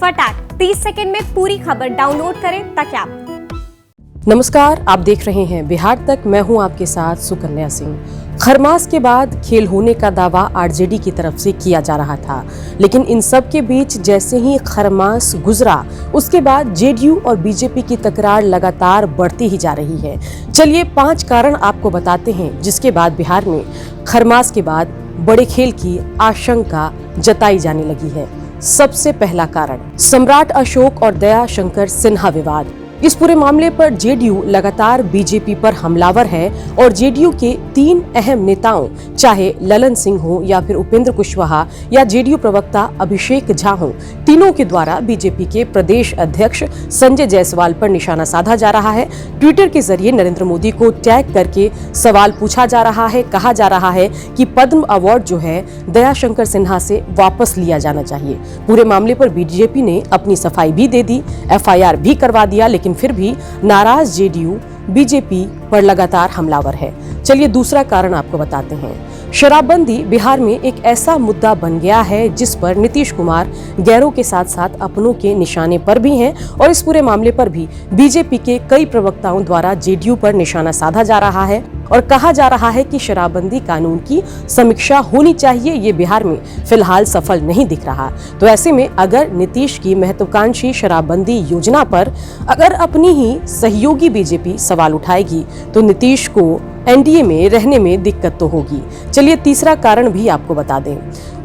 फटाक 30 सेकंड में पूरी खबर डाउनलोड करें ताकि आप। नमस्कार, आप देख रहे हैं बिहार तक। मैं हूं आपके साथ सुकन्या सिंह। खरमास के बाद खेल होने का दावा आरजेडी की तरफ से किया जा रहा था, लेकिन इन सब के बीच जैसे ही खरमास गुजरा उसके बाद जेडीयू और बीजेपी की तकरार लगातार बढ़ती ही जा रही है। चलिए 5 कारण आपको बताते हैं जिसके बाद बिहार में खरमास के बाद बड़े खेल की आशंका जताई जाने लगी है। सबसे पहला कारण सम्राट अशोक और दया शंकर सिन्हा विवाद। इस पूरे मामले पर जेडीयू लगातार बीजेपी पर हमलावर है और जेडीयू के 3 अहम नेताओं, चाहे ललन सिंह हो या फिर उपेंद्र कुशवाहा या जेडीयू प्रवक्ता अभिषेक झा हो, तीनों के द्वारा बीजेपी के प्रदेश अध्यक्ष संजय जायसवाल पर निशाना साधा जा रहा है। ट्विटर के जरिए नरेंद्र मोदी को टैग करके सवाल पूछा जा रहा है। कहा जा रहा है कि पद्म अवार्ड जो है दया शंकर सिन्हा से वापस लिया जाना चाहिए। पूरे मामले पर बीजेपी ने अपनी सफाई भी दे दी, एफआईआर भी करवा दिया, लेकिन फिर भी नाराज जेडीयू बीजेपी पर लगातार हमलावर है। चलिए दूसरा कारण आपको बताते हैं। शराबबंदी बिहार में एक ऐसा मुद्दा बन गया है जिस पर नीतीश कुमार गैरों के साथ साथ अपनों के निशाने पर भी हैं और इस पूरे मामले पर भी बीजेपी के कई प्रवक्ताओं द्वारा जेडीयू पर निशाना साधा जा रहा है और कहा जा रहा है कि शराबबंदी कानून की समीक्षा होनी चाहिए। ये बिहार में फिलहाल सफल नहीं दिख रहा। तो ऐसे में अगर नीतीश की महत्वाकांक्षी शराबबंदी योजना पर अगर अपनी ही सहयोगी बीजेपी सवाल उठाएगी तो नीतीश को एनडीए में रहने में दिक्कत तो होगी। चलिए तीसरा कारण भी आपको बता दें।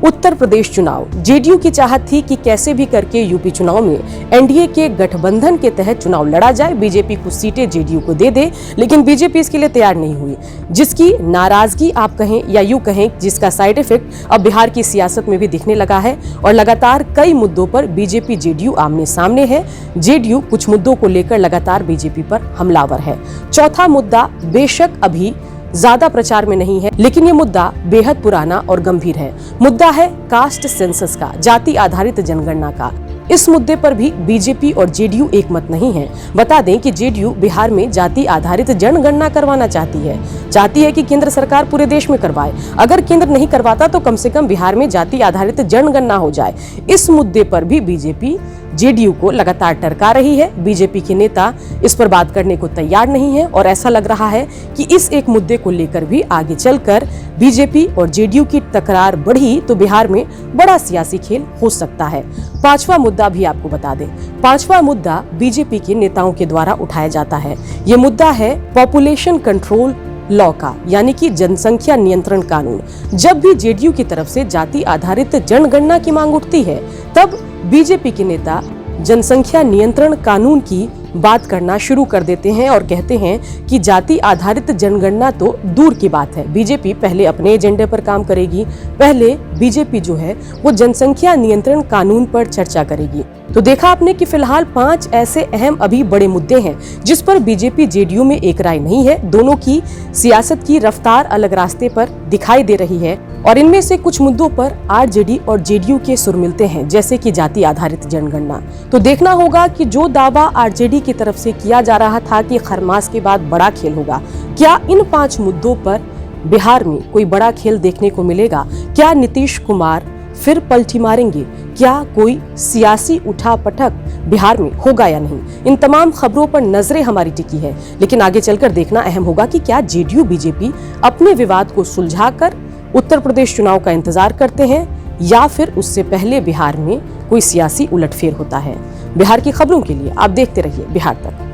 उत्तर प्रदेश चुनाव। जेडीयू की चाहत थी कि कैसे भी करके यूपी चुनाव में एनडीए के गठबंधन के तहत चुनाव लड़ा जाए, बीजेपी कुछ सीटें जेडीयू को दे दे, लेकिन बीजेपी इसके लिए तैयार नहीं हुई, जिसकी नाराजगी आप कहें या यूं कहें जिसका साइड इफेक्ट अब बिहार की सियासत में भी दिखने लगा है और लगातार कई मुद्दों पर बीजेपी जेडीयू आमने सामने है। जेडीयू कुछ मुद्दों को लेकर लगातार बीजेपी पर हमलावर है। चौथा मुद्दा बेशक अभी ज्यादा प्रचार में नहीं है, लेकिन ये मुद्दा बेहद पुराना और गंभीर है। मुद्दा है कास्ट सेंसस का, जाति आधारित जनगणना का। इस मुद्दे पर भी बीजेपी और जेडीयू एक मत नहीं है। बता दें कि जेडीयू बिहार में जाति आधारित जनगणना करवाना चाहती है कि केंद्र सरकार पूरे देश में करवाए। अगर केंद्र नहीं करवाता तो कम से कम बिहार में जाति आधारित जनगणना हो जाए। इस मुद्दे पर भी बीजेपी जेडीयू को लगातार टरका रही है। बीजेपी के नेता इस पर बात करने को तैयार नहीं है और ऐसा लग रहा है कि इस एक मुद्दे को लेकर भी आगे चलकर बीजेपी और जेडीयू की तकरार बढ़ी तो बिहार में बड़ा सियासी खेल हो सकता है। 5वां मुद्दा भी आपको बता दें। 5वां मुद्दा बीजेपी के नेताओं के द्वारा उठाया जाता है। ये मुद्दा है पॉपुलेशन कंट्रोल लॉ का, यानी कि जनसंख्या नियंत्रण कानून। जब भी जेडीयू की तरफ से जाति आधारित जनगणना की मांग उठती है तब बीजेपी के नेता जनसंख्या नियंत्रण कानून की बात करना शुरू कर देते हैं और कहते हैं कि जाति आधारित जनगणना तो दूर की बात है, बीजेपी पहले अपने एजेंडे पर काम करेगी। पहले बीजेपी जो है वो जनसंख्या नियंत्रण कानून पर चर्चा करेगी। तो देखा आपने कि फिलहाल 5 ऐसे अहम अभी बड़े मुद्दे हैं जिस पर बीजेपी जेडीयू में एक राय नहीं है। दोनों की सियासत की रफ्तार अलग रास्ते पर दिखाई दे रही है और इनमें से कुछ मुद्दों पर आरजेडी और जेडीयू के सुर मिलते हैं, जैसे कि जाति आधारित जनगणना। तो देखना होगा कि जो दावा आरजेडी की तरफ से किया जा रहा था कि खरमास के बाद बड़ा खेल होगा, क्या इन 5 मुद्दों पर बिहार में कोई बड़ा खेल देखने को मिलेगा? क्या नीतीश कुमार फिर पलटी मारेंगे? क्या कोई सियासी उठापटक बिहार में होगा या नहीं? इन तमाम खबरों पर नजरें हमारी टिकी है, लेकिन आगे चलकर देखना अहम होगा कि क्या जेडीयू बीजेपी अपने विवाद को सुलझाकर उत्तर प्रदेश चुनाव का इंतजार करते हैं या फिर उससे पहले बिहार में कोई सियासी उलटफेर होता है। बिहार की खबरों के लिए आप देखते रहिए बिहार तक।